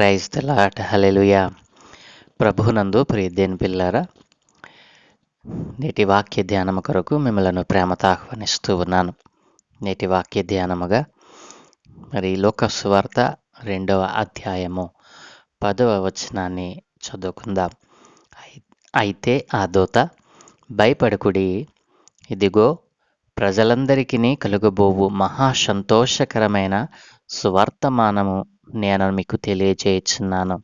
Praise the lord. హల్లెలూయా. ప్రభువునందు ప్రియదేని పిల్లారా, నేటి వాక్య ధ్యానము కొరకు మిమ్మలను ప్రేమతో ఆహ్వానిస్తూ ఉన్నాను. నేటి వాక్య ధ్యానముగా మరి లోక సువార్త 2వ అధ్యాయము 10వ వచనాన్ని చదువుకుందాం. అయితే ఆ దూత, భయపడకుడి, ఇదిగో ప్రజలందరికీ కలుగబోవు మహా సంతోషకరమైన సువర్తమానము నేను మీకు తెలియజేయుచున్నాను.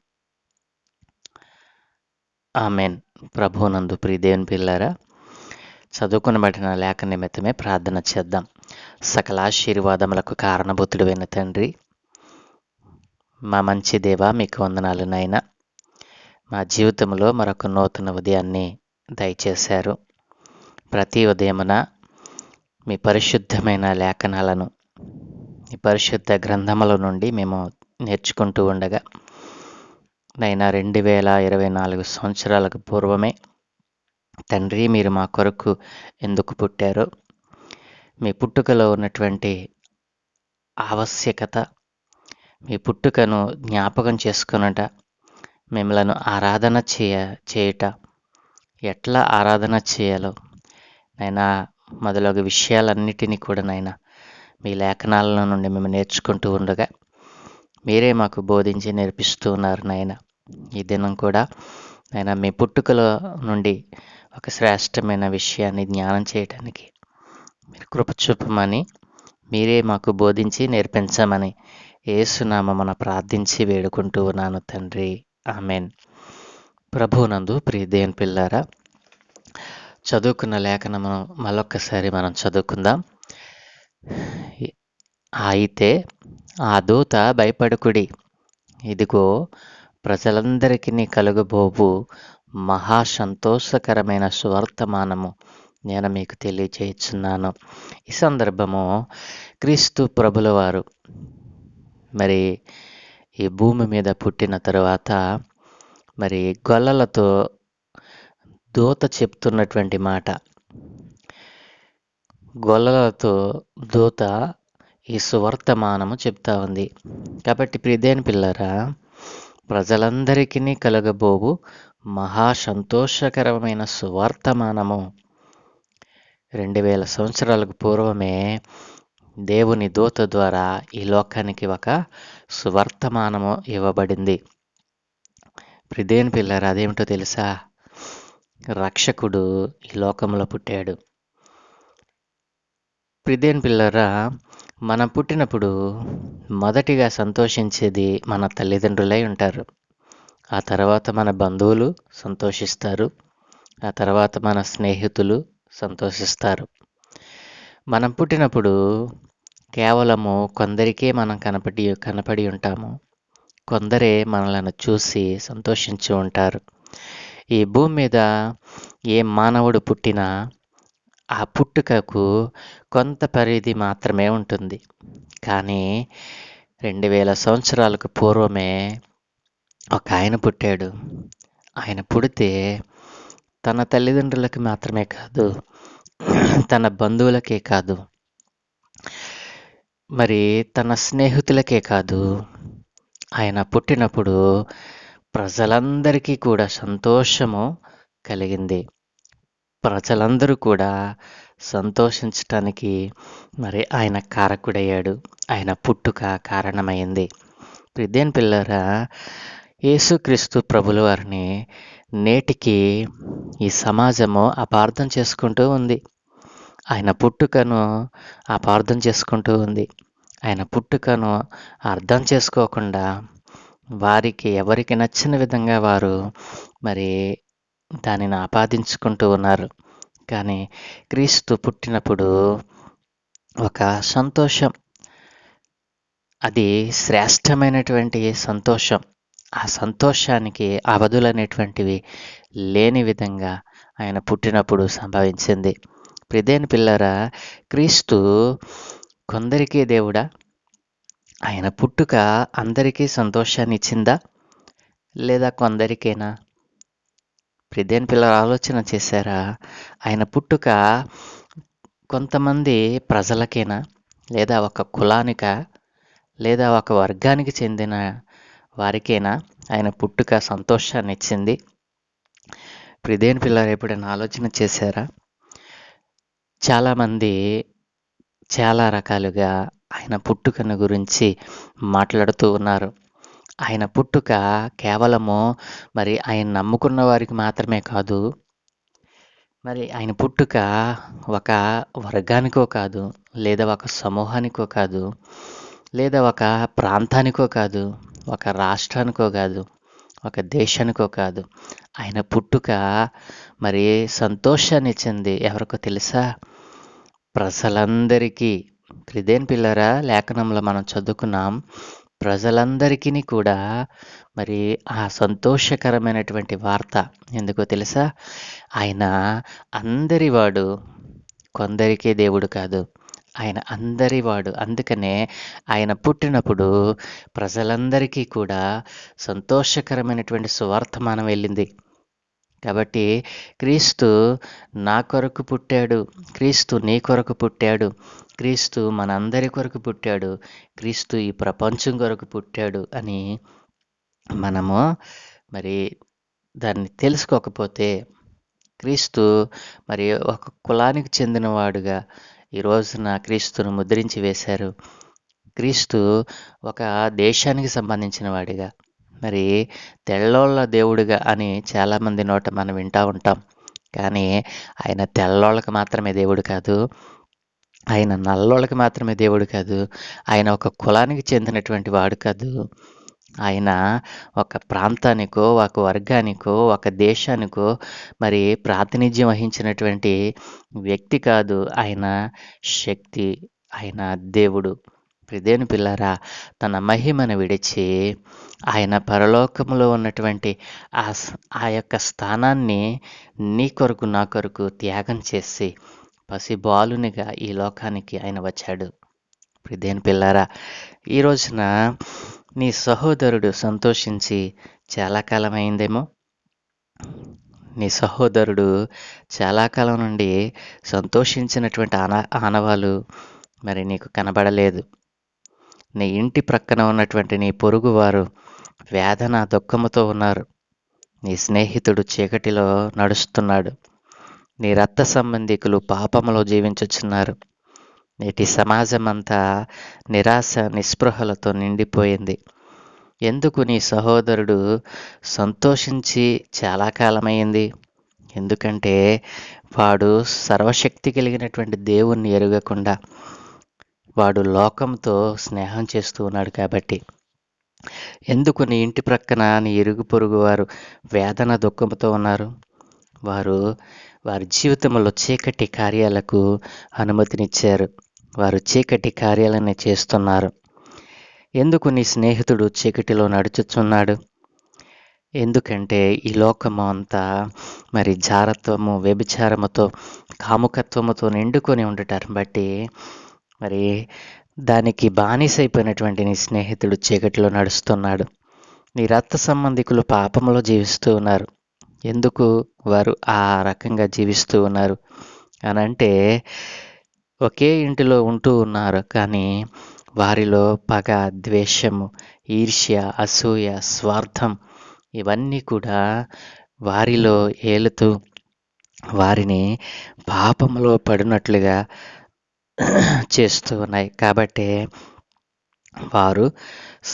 ఆమెన్. ప్రభువునందు ప్రియదేవుని పిల్లారా, చదువుకునబడిన లేఖ నిమిత్తమే ప్రార్థన చేద్దాం. సకల ఆశీర్వాదములకు కారణభూతుడైన తండ్రి, మా మంచి దేవ, మీకు వందనాలు నాయనా. మా జీవితంలో మరొక నూతన ఉదయాన్ని దయచేశారు. ప్రతి ఉదయమున మీ పరిశుద్ధమైన లేఖనాలను, మీ పరిశుద్ధ గ్రంథముల నుండి మేము నేర్చుకుంటూ ఉండగా నైనా 2024 సంవత్సరాలకు పూర్వమే తండ్రి మీరు మా కొరకు ఎందుకు పుట్టారో, మీ పుట్టుకలో ఉన్నటువంటి ఆవశ్యకత, మీ పుట్టుకను జ్ఞాపకం చేసుకొనుట, మిమ్మలను ఆరాధన చేయుట, ఎట్లా ఆరాధన చేయాలో నైనా మొదలగు విషయాలన్నిటినీ కూడా నైనా మీ లేఖనాల నుండి మేము నేర్చుకుంటూ ఉండగా మీరే మాకు బోధించి నేర్పిస్తూ ఉన్నారు నాయన. ఈ దినం కూడా నాయన మీ పుట్టుకలో నుండి ఒక శ్రేష్టమైన విషయాన్ని జ్ఞానం చేయటానికి మీరు కృప చూపమని, మీరే మాకు బోధించి నేర్పించమని యేసునామమున ప్రార్థించి వేడుకుంటూ ఉన్నాను తండ్రి. ఆమెన్. ప్రభువునందు ప్రియదేవుని పిల్లారా, చదువుకున్న లేఖనమును మరొక్కసారి మనం చదువుకుందాం. అయితే ఆ దూత, భయపడకుడి, ఇదిగో ప్రజలందరికీ కలుగబోవు మహా సంతోషకరమైన సువర్తమానము నేను మీకు తెలియజేయుచున్నాను. ఈ సందర్భము క్రీస్తు ప్రభుల వారు మరి ఈ భూమి మీద పుట్టిన తరువాత మరి గొల్లలతో దూత చెప్తున్నటువంటి మాట. గొల్లలతో దూత ఈ సువర్తమానము చెప్తా ఉంది. కాబట్టి ప్రియదేని పిల్లరా, ప్రజలందరికీ కలగబోవు మహా సంతోషకరమైన సువర్తమానము 2000 సంవత్సరాలకు పూర్వమే దేవుని దూత ద్వారా ఈ లోకానికి ఒక సువర్తమానము ఇవ్వబడింది. ప్రియదేని పిల్లరా, అదేమిటో తెలుసా? రక్షకుడు ఈ లోకంలో పుట్టాడు. ప్రియదేని పిల్లరా, మనం పుట్టినప్పుడు మొదటిగా సంతోషించేది మన తల్లిదండ్రులై ఉంటారు. ఆ తర్వాత మన బంధువులు సంతోషిస్తారు. ఆ తర్వాత మన స్నేహితులు సంతోషిస్తారు. మనం పుట్టినప్పుడు కేవలము కొందరికే మనం కనపడి ఉంటాము. కొందరే మనలను చూసి సంతోషించి ఉంటారు. ఈ భూమి మీద ఏ మానవుడు పుట్టినా ఆ పుట్టుకకు కొంత పరిధి మాత్రమే ఉంటుంది. కానీ 2000 సంవత్సరాలకు పూర్వమే ఒక ఆయన పుట్టాడు. ఆయన పుడితే తన తల్లిదండ్రులకి మాత్రమే కాదు, తన బంధువులకే కాదు, మరి తన స్నేహితులకే కాదు, ఆయన పుట్టినప్పుడు ప్రజలందరికీ కూడా సంతోషము కలిగింది. ప్రజలందరూ కూడా సంతోషించటానికి మరి ఆయన కారకుడయ్యాడు. ఆయన పుట్టుక కారణమైంది. ప్రియదేని పిల్లరా, యేసుక్రీస్తు ప్రభుల వారిని నేటికి ఈ సమాజము అపార్థం చేసుకుంటూ ఉంది. ఆయన పుట్టుకను అపార్థం చేసుకుంటూ ఉంది. ఆయన పుట్టుకను అర్థం చేసుకోకుండా వారికి ఎవరికి నచ్చిన విధంగా వారు మరి దానిని ఆపాదించుకుంటూ ఉన్నారు. కానీ క్రీస్తు పుట్టినప్పుడు ఒక సంతోషం, అది శ్రేష్టమైనటువంటి సంతోషం. ఆ సంతోషానికి అవధులు అనేటువంటివి లేని విధంగా ఆయన పుట్టినప్పుడు సంభవించింది. ప్రియదేని పిల్లరా, క్రీస్తు కొందరికే దేవుడా? ఆయన పుట్టుక అందరికీ సంతోషాన్ని ఇచ్చిందా, లేదా కొందరికేనా? ప్రియదేని పిల్లలు ఆలోచన చేశారా? ఆయన పుట్టుక కొంతమంది ప్రజలకేనా, లేదా ఒక కులానికా, లేదా ఒక వర్గానికి చెందిన వారికేనా ఆయన పుట్టుక సంతోషాన్ని ఇచ్చింది? ప్రియదేని పిల్లలు ఎప్పుడైనా ఆలోచన చేశారా? చాలామంది చాలా రకాలుగా ఆయన పుట్టుకను గురించి మాట్లాడుతూ ఉన్నారు. ఆయన పుట్టుక కేవలము మరి ఆయన నమ్ముకున్న వారికి మాత్రమే కాదు, మరి ఆయన పుట్టుక ఒక వర్గానికో కాదు, లేదా ఒక సమూహానికో కాదు, లేదా ఒక ప్రాంతానికో కాదు, ఒక రాష్ట్రానికో కాదు, ఒక దేశానికో కాదు. ఆయన పుట్టుక మరి సంతోషాన్ని ఇచ్చింది. ఎవరికో తెలుసా? ప్రజలందరికీ. ప్రియదేని పిల్లరా, లేఖనంలో మనం చదువుకున్నాం, ప్రజలందరికీ కూడా మరి ఆ సంతోషకరమైనటువంటి వార్త ఎందుకో తెలుసా? ఆయన అందరివాడు, కొందరికే దేవుడు కాదు. ఆయన అందరివాడు. అందుకనే ఆయన పుట్టినప్పుడు ప్రజలందరికీ కూడా సంతోషకరమైనటువంటి సువార్తమానం వెళ్ళింది. కాబట్టి క్రీస్తు నా కొరకు పుట్టాడు, క్రీస్తు నీ కొరకు పుట్టాడు, క్రీస్తు మనందరి కొరకు పుట్టాడు, క్రీస్తు ఈ ప్రపంచం కొరకు పుట్టాడు అని మనము మరి దాన్ని తెలుసుకోకపోతే, క్రీస్తు మరి ఒక కులానికి చెందినవాడుగా ఈ రోజున క్రీస్తును ముద్రించి వేశారు. క్రీస్తు ఒక దేశానికి సంబంధించిన వాడిగా, మరి తెల్లోళ్ళ దేవుడిగా అని చాలామంది నోట మనం వింటూ ఉంటాం. కానీ ఆయన తెల్లోళ్ళకి మాత్రమే దేవుడు కాదు, ఆయన నల్లోళ్ళకి మాత్రమే దేవుడు కాదు, ఆయన ఒక కులానికి చెందినటువంటి వాడు కాదు, ఆయన ఒక ప్రాంతానికో, ఒక వర్గానికో, ఒక దేశానికో మరి ప్రాతినిధ్యం వహించినటువంటి వ్యక్తి కాదు. ఆయన శక్తి, ఆయన దేవుడు. ప్రియదేని పిల్లారా, తన మహిమను విడిచి ఆయన పరలోకములో ఉన్నటువంటి ఆ యొక్క స్థానాన్ని నీ కొరకు నా కొరకు త్యాగం చేసి పసిబాలునిగా ఈ లోకానికి ఆయన వచ్చాడు. ప్రియదేని పిల్లారా, ఈ రోజున నీ సహోదరుడు సంతోషించి చాలా కాలం అయిందేమో. నీ సహోదరుడు చాలా కాలం నుండి సంతోషించినటువంటి ఆనవాలు మరి నీకు కనబడలేదు. నీ ఇంటి ప్రక్కన ఉన్నటువంటి నీ పొరుగువారు వేదన దుఃఖముతో ఉన్నారు. నీ స్నేహితుడు చీకటిలో నడుస్తున్నాడు. నీ రక్త సంబంధికులు పాపములో జీవించుచున్నారు. నేటి సమాజం అంతా నిరాశ నిస్పృహలతో నిండిపోయింది. ఎందుకు నీ సహోదరుడు సంతోషించి చాలా కాలమైంది? ఎందుకంటే వాడు సర్వశక్తి కలిగినటువంటి దేవుణ్ణి ఎరుగకుండా వాడు లోకంతో స్నేహం చేస్తూ ఉన్నాడు కాబట్టి. ఎందుకు నీ ఇంటి ప్రక్కన నీ ఇరుగు పొరుగు వారు వేదన దుఃఖంతో ఉన్నారు? వారి జీవితంలో చీకటి కార్యాలకు అనుమతినిచ్చారు. వారు చీకటి కార్యాలనే చేస్తున్నారు. ఎందుకు నీ స్నేహితుడు చీకటిలో నడుచుచున్నాడు? ఎందుకంటే ఈ లోకము అంతా మరి జారత్వము, వ్యభిచారముతో, కాముకత్వముతో నిండుకొని ఉండటాన్ని బట్టి మరి దానికి బానిసైపోయినటువంటి నీ స్నేహితుడు చీకటిలో నడుస్తున్నాడు. నీ రక్త సంబంధికులు పాపములో జీవిస్తూ ఉన్నారు. ఎందుకు వారు ఆ రకంగా జీవిస్తూ ఉన్నారు అనంటే, ఒకే ఇంటిలో ఉంటూ ఉన్నారు, కానీ వారిలో పగ, ద్వేషము, ఈర్ష్య, అసూయ, స్వార్థం ఇవన్నీ కూడా వారిలో ఏలుతూ వారిని పాపములో పడినట్లుగా చేస్తూ ఉన్నాయి. కాబట్టి వారు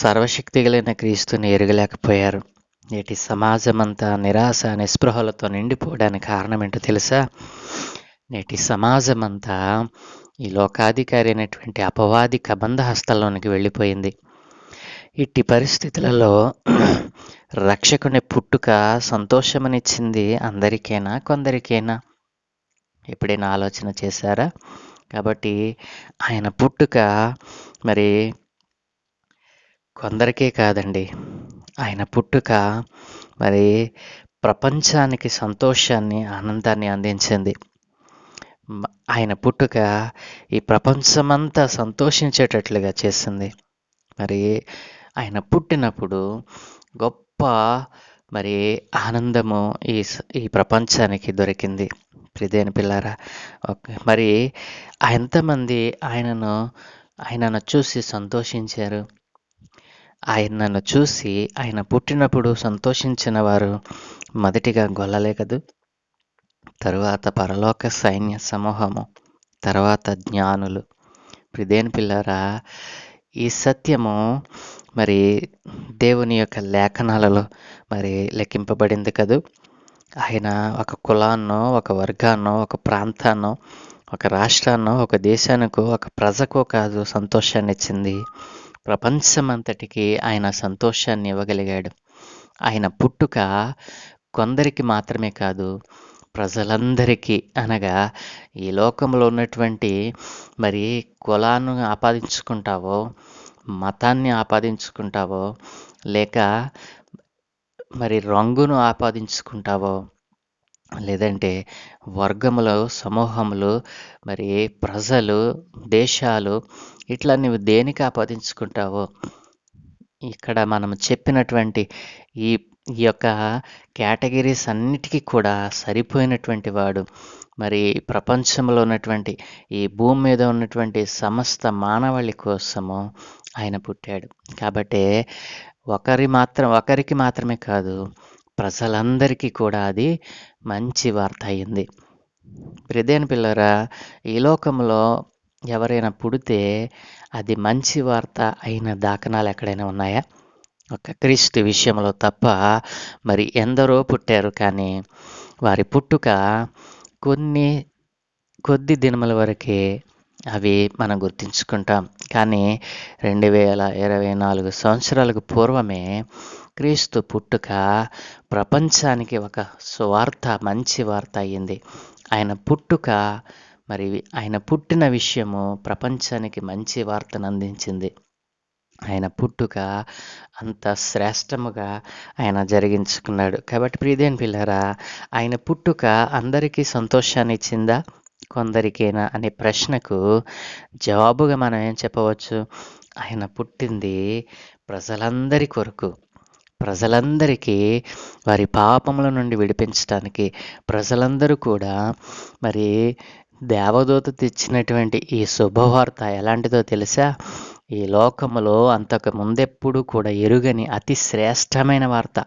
సర్వశక్తి కలిగిన క్రీస్తుని ఎరగలేకపోయారు. నేటి సమాజం అంతా నిరాశ నిస్పృహలతో నిండిపోవడానికి కారణం ఏంటో తెలుసా? నేటి సమాజం అంతా ఈ లోకాధికారి అయినటువంటి అపవాది కబంధ హస్తాల్లోనికి వెళ్ళిపోయింది. ఇట్టి పరిస్థితులలో రక్షకుని పుట్టుక సంతోషమనిచ్చింది అందరికైనా, కొందరికైనా? ఎప్పుడైనా ఆలోచన చేశారా? కాబట్టి ఆయన పుట్టుక మరి కొందరికే కాదండి, ఆయన పుట్టుక మరి ప్రపంచానికి సంతోషాన్ని, ఆనందాన్ని అందించింది. ఆయన పుట్టుక ఈ ప్రపంచమంతా సంతోషించేటట్లుగా చేసింది. మరి ఆయన పుట్టినప్పుడు గొప్ప మరి ఆనందము ఈ ప్రపంచానికి దొరికింది. ప్రియదేని పిల్లారా, మరి ఎంతమంది ఆయనను చూసి సంతోషించారు? ఆయన నన్ను చూసి ఆయన పుట్టినప్పుడు సంతోషించిన వారు మొదటిగా గొల్లలే కదూ! తరువాత పరలోక సైన్య సమూహము, తర్వాత జ్ఞానులు. ప్రియదేని పిల్లారా, ఈ సత్యము మరి దేవుని యొక్క లేఖనాలలో మరి లెక్కింపబడింది కదూ! ఆయన ఒక కులాన్నో, ఒక వర్గాన్నో, ఒక ప్రాంతాన్నో, ఒక రాష్ట్రాన్నో, ఒక దేశానికో, ఒక ప్రజకో కాదు సంతోషాన్ని ఇచ్చింది. ప్రపంచమంతటికి ఆయన సంతోషాన్ని ఇవ్వగలిగాడు. ఆయన పుట్టుక కొందరికి మాత్రమే కాదు, ప్రజలందరికీ, అనగా ఈ లోకంలో ఉన్నటువంటి మరి కులాన్ని ఆపాదించుకుంటావో, మతాన్ని ఆపాదించుకుంటావో, లేక మరి రంగును ఆపాదించుకుంటావో, లేదంటే వర్గములు, సమూహములు, మరి ప్రజలు, దేశాలు, ఇట్లా నువ్వు దేనికి ఆపాదించుకుంటావో, ఇక్కడ మనం చెప్పినటువంటి ఈ ఈ యొక్క కేటగిరీస్ అన్నిటికీ కూడా సరిపోయినటువంటి వాడు మరి ప్రపంచంలో ఉన్నటువంటి ఈ భూమి మీద ఉన్నటువంటి సమస్త మానవాళి కోసము ఆయన పుట్టాడు. కాబట్టి ఒకరికి మాత్రమే కాదు, ప్రజలందరికీ కూడా అది మంచి వార్త అయింది. ప్రియదేని పిల్లరా, ఈ లోకంలో ఎవరైనా పుడితే అది మంచి వార్త అయిన దాఖనాలు ఎక్కడైనా ఉన్నాయా? ఒక క్రీస్తు విషయంలో తప్ప మరి ఎందరో పుట్టారు, కానీ వారి పుట్టుక కొద్ది దినముల వరకే అవి మనం గుర్తుంచుకుంటాం. కానీ 2024 సంవత్సరాలకు పూర్వమే క్రీస్తు పుట్టుక ప్రపంచానికి ఒక సువార్త, మంచి వార్త అయ్యింది. ఆయన పుట్టుక మరి ఆయన పుట్టిన విషయము ప్రపంచానికి మంచి వార్తను అందించింది. ఆయన పుట్టుక అంత శ్రేష్టముగా ఆయన జరిగించుకున్నాడు. కాబట్టి ప్రియదేని పిల్లారా, ఆయన పుట్టుక అందరికీ సంతోషాన్ని ఇచ్చిందా, కొందరికేనా అనే ప్రశ్నకు జవాబుగా మనం ఏం చెప్పవచ్చు? ఆయన పుట్టింది ప్రజలందరి కొరకు, ప్రజలందరికీ వారి పాపముల నుండి విడిపించడానికి. ప్రజలందరూ కూడా మరి దేవదూత తెచ్చినటువంటి ఈ శుభవార్త ఎలాంటిదో తెలుసా? ఈ లోకములో అంతకు ముందెప్పుడు కూడా ఎరుగని అతి శ్రేష్టమైన వార్త.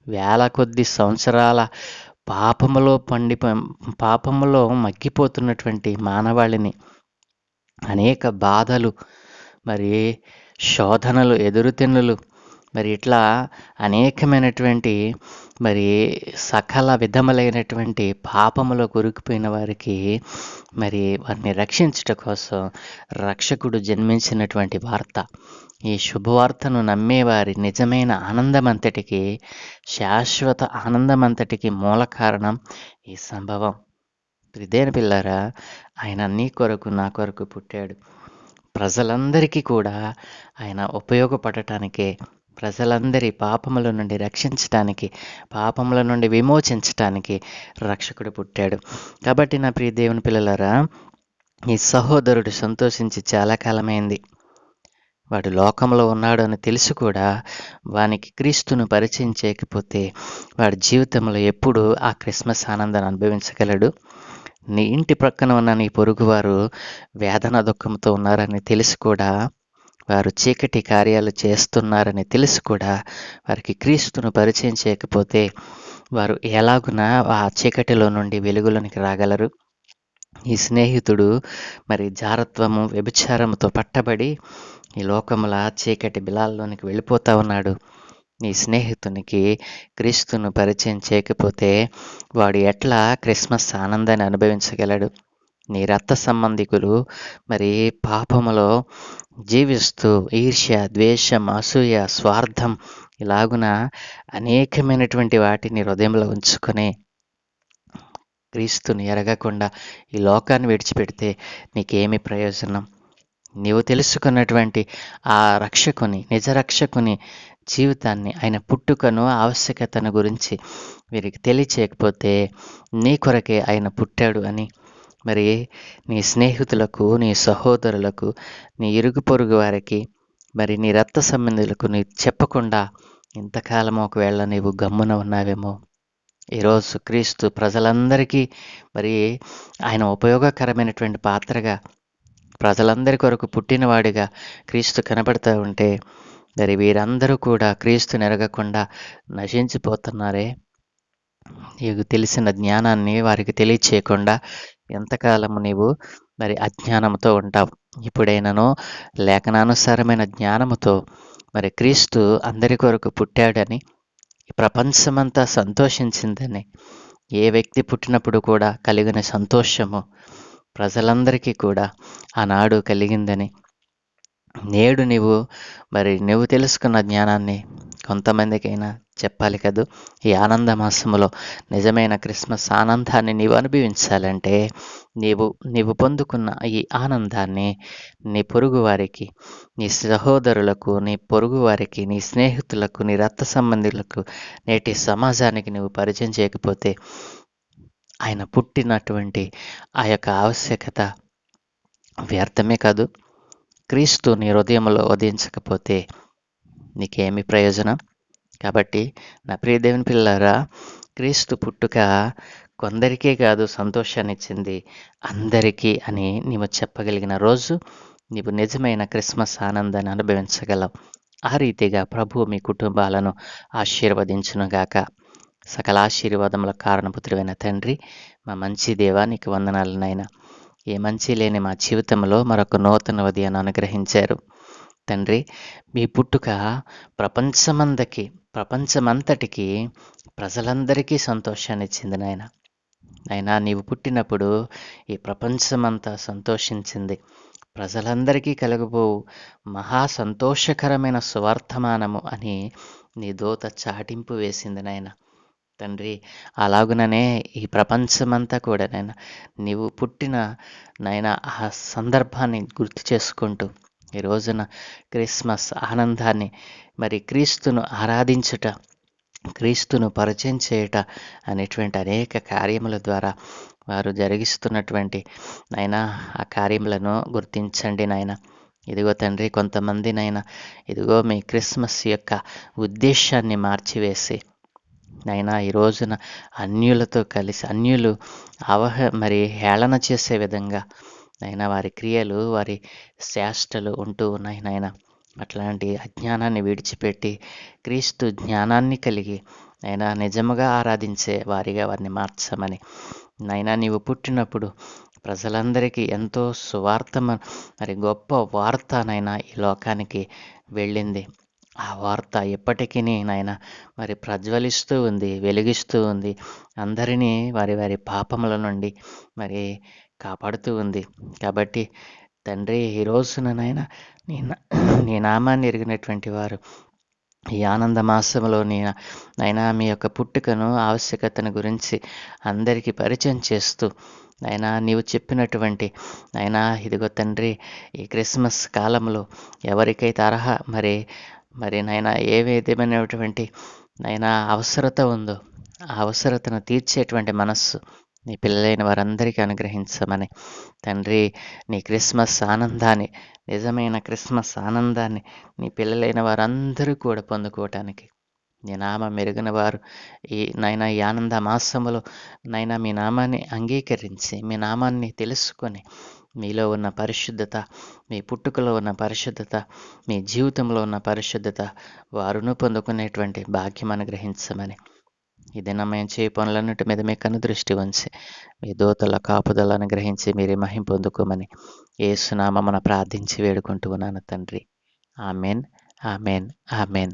వేల కొద్ది సంవత్సరాల పాపములో మగ్గిపోతున్నటువంటి మానవాళిని అనేక బాధలు, మరి శోధనలు, ఎదురుతెన్నులు, మరి ఇట్లా అనేకమైనటువంటి మరి సకల విధములైనటువంటి పాపములో కొరికిపోయిన వారికి మరి వారిని రక్షించుట కోసం రక్షకుడు జన్మించినటువంటి వార్త. ఈ శుభవార్తను నమ్మేవారి నిజమైన ఆనందమంతటికి, శాశ్వత ఆనందమంతటికి మూల కారణం ఈ సంభవం. ప్రియదేని పిల్లారా, ఆయన నీ కొరకు, నా కొరకు పుట్టాడు. ప్రజలందరికీ కూడా ఆయన ఉపయోగపడటానికే, ప్రజలందరి పాపముల నుండి రక్షించటానికి, పాపముల నుండి విమోచించటానికి రక్షకుడు పుట్టాడు. కాబట్టి నా ప్రియ దేవుని పిల్లలారా, ఈ సహోదరుడు సంతోషించి చాలా కాలమైంది. వాడు లోకంలో ఉన్నాడు అని తెలిసి కూడా వానికి క్రీస్తును పరిచయం చేయకపోతే వాడి జీవితంలో ఎప్పుడు ఆ క్రిస్మస్ ఆనందాన్ని అనుభవించగలడు? నీ ఇంటి ప్రక్కన ఉన్న నీ పొరుగువారు వేదన దుఃఖంతో ఉన్నారని తెలిసి కూడా, వారు చీకటి కార్యాలు చేస్తున్నారని తెలిసి కూడా వారికి క్రీస్తును పరిచయం చేయకపోతే వారు ఎలాగున ఆ చీకటిలో నుండి వెలుగులోనికి రాగలరు? ఈ స్నేహితుడు మరి జారత్వము, వ్యభిచారముతో పట్టబడి ఈ లోకముల చీకటి బిలాల్లోనికి వెళ్ళిపోతా ఉన్నాడు. నీ స్నేహితునికి క్రీస్తును పరిచయం చేయకపోతే వాడు ఎట్లా క్రిస్మస్ ఆనందాన్ని అనుభవించగలడు? నీ రక్త సంబంధికులు మరి పాపములో జీవిస్తూ ఈర్ష్య, ద్వేషం, అసూయ, స్వార్థం ఇలాగున అనేకమైనటువంటి వాటిని హృదయంలో ఉంచుకొని క్రీస్తుని ఎరగకుండా ఈ లోకాన్ని విడిచిపెడితే నీకేమి ప్రయోజనం? నీవు తెలుసుకున్నటువంటి ఆ రక్షకుని, నిజ రక్షకుని జీవితాన్ని, ఆయన పుట్టుకను, ఆవశ్యకతను గురించి వీరికి తెలియచేయకపోతే నీ కొరకే ఆయన పుట్టాడు అని మరి నీ స్నేహితులకు, నీ సహోదరులకు, నీ ఇరుగు పొరుగు వారికి, మరి నీ రక్త సంబంధులకు నీ చెప్పకుండా ఇంతకాలం ఒకవేళ నీవు గమ్మున ఉన్నావేమో. ఈరోజు క్రీస్తు ప్రజలందరికీ మరి ఆయన ఉపయోగకరమైనటువంటి పాత్రగా, ప్రజలందరి కొరకు పుట్టినవాడిగా క్రీస్తు కనబడతా ఉంటే మరి వీరందరూ కూడా క్రీస్తుని ఎరగకుండా నశించిపోతున్నారే. నీకు తెలిసిన జ్ఞానాన్ని వారికి తెలియచేయకుండా ఎంతకాలము నీవు మరి అజ్ఞానంతో ఉంటావు. ఇప్పుడైనను లేఖనానుసారమైన జ్ఞానముతో మరి క్రీస్తు అందరి కొరకు పుట్టాడని, ఈ ప్రపంచమంతా సంతోషించిందని, ఏ వ్యక్తి పుట్టినప్పుడు కూడా కలిగిన సంతోషము ప్రజలందరికీ కూడా ఆనాడు కలిగిందని, నేడు నువ్వు తెలుసుకున్న జ్ఞానాన్ని కొంతమందికైనా చెప్పాలి కదూ! ఈ ఆనంద మాసములో నిజమైన క్రిస్మస్ ఆనందాన్ని నీవు అనుభవించాలంటే నీవు నీవు పొందుకున్న ఈ ఆనందాన్ని నీ పొరుగువారికి, నీ సహోదరులకు, నీ పొరుగువారికి, నీ స్నేహితులకు, నీ రక్త సంబంధులకు, నేటి సమాజానికి నువ్వు పరిచయం చేయకపోతే ఆయన పుట్టినటువంటి ఆ యొక్క ఆవశ్యకత వ్యర్థమే కాదు. క్రీస్తు నీ హృదయంలో ఉదయించకపోతే నీకేమి ప్రయోజనం? కాబట్టి నా ప్రియ దేవుని పిల్లారా, క్రీస్తు పుట్టుక కొందరికే కాదు సంతోషాన్నిచ్చింది, అందరికీ అని నీవు చెప్పగలిగిన రోజు నీవు నిజమైన క్రిస్మస్ ఆనందాన్ని అనుభవించగలవు. ఆ రీతిగా ప్రభువు మీ కుటుంబాలను ఆశీర్వదించునుగాక. సకల ఆశీర్వాదముల కారణపుత్రుడైన తండ్రి, మా మంచి దేవా నీకు వందనాలు నాయనా. ఏ మంచి లేని మా జీవితంలో మరొక నూతన ఉదయాన్ని అనుగ్రహించారు తండ్రి. మీ పుట్టుక ప్రపంచమంతటికి ప్రజలందరికీ సంతోషాన్ని ఇచ్చింది నాయన. అయినా నీవు పుట్టినప్పుడు ఈ ప్రపంచమంతా సంతోషించింది. ప్రజలందరికీ కలగబోవు మహా సంతోషకరమైన సువర్తమానము అని నీ దూత చాటింపు వేసింది నాయన. తండ్రి, అలాగుననే ఈ ప్రపంచమంతా కూడా నాయన నీవు పుట్టిన నాయన ఆ సందర్భాన్ని గుర్తు చేసుకుంటూ ఈ రోజున క్రిస్మస్ ఆనందాన్ని మరి క్రీస్తును ఆరాధించుట, క్రీస్తును పరిచయం చేయుట అనేటువంటి అనేక కార్యముల ద్వారా వారు జరిగిస్తున్నటువంటి నాయనా ఆ కార్యములను గుర్తించండి నాయన. ఇదిగో తండ్రి, కొంతమంది నాయన ఇదిగో మీ క్రిస్మస్ యొక్క ఉద్దేశాన్ని మార్చివేసి నైనా ఈ రోజున అన్యులతో కలిసి అన్యులు హేళన చేసే విధంగా నైనా వారి క్రియలు, వారి చేష్టలు ఉంటూ ఉన్నాయి నాయన. అట్లాంటి అజ్ఞానాన్ని విడిచిపెట్టి క్రీస్తు జ్ఞానాన్ని కలిగి నైనా నిజముగా ఆరాధించే వారిగా వారిని మార్చమని నైనా నీవు పుట్టినప్పుడు ప్రజలందరికీ ఎంతో మరి గొప్ప వార్త నైనా ఈ లోకానికి వెళ్ళింది. ఆ వార్త ఎప్పటికీ నాయన మరి ప్రజ్వలిస్తూ ఉంది, వెలిగిస్తూ ఉంది. అందరినీ వారి వారి పాపముల నుండి మరి కాపాడుతూ ఉంది. కాబట్టి తండ్రి, ఈ రోజున నాయన నీ నామాన్ని ఎరిగినటువంటి వారు ఈ ఆనంద మాసంలో నైనా మీ యొక్క పుట్టుకను, ఆవశ్యకతను గురించి అందరికీ పరిచయం చేస్తూ నైనా నీవు చెప్పినటువంటి నైనా ఇదిగో తండ్రి, ఈ క్రిస్మస్ కాలంలో ఎవరికైతే మరి నైనా ఏ విధమైనటువంటి నైనా అవసరత ఉందో ఆ అవసరతను తీర్చేటువంటి మనస్సు నీ పిల్లలైన వారందరికీ అనుగ్రహించమని తండ్రి, నీ క్రిస్మస్ ఆనందాన్ని, నిజమైన క్రిస్మస్ ఆనందాన్ని నీ పిల్లలైన వారందరూ కూడా పొందుకోవటానికి నీ నామం మెరుగిన వారు ఈ ఆనంద మాసములో నైనా మీ నామాన్ని అంగీకరించి, మీ నామాన్ని తెలుసుకొని మీలో ఉన్న పరిశుద్ధత, మీ పుట్టుకలో ఉన్న పరిశుద్ధత, మీ జీవితంలో ఉన్న పరిశుద్ధత వారును పొందుకునేటువంటి భాగ్యం అనుగ్రహించమని ఈ దినమయం చేయ పనులన్నిటి మీద మీ కనుదృష్టి ఉంచి మీ దూతల కాపుదల అనుగ్రహించి మీరే మహిం పొందుకోమని యేసునామమున ప్రార్థించి వేడుకుంటూ ఉన్నాను తండ్రి. Amen, amen, amen.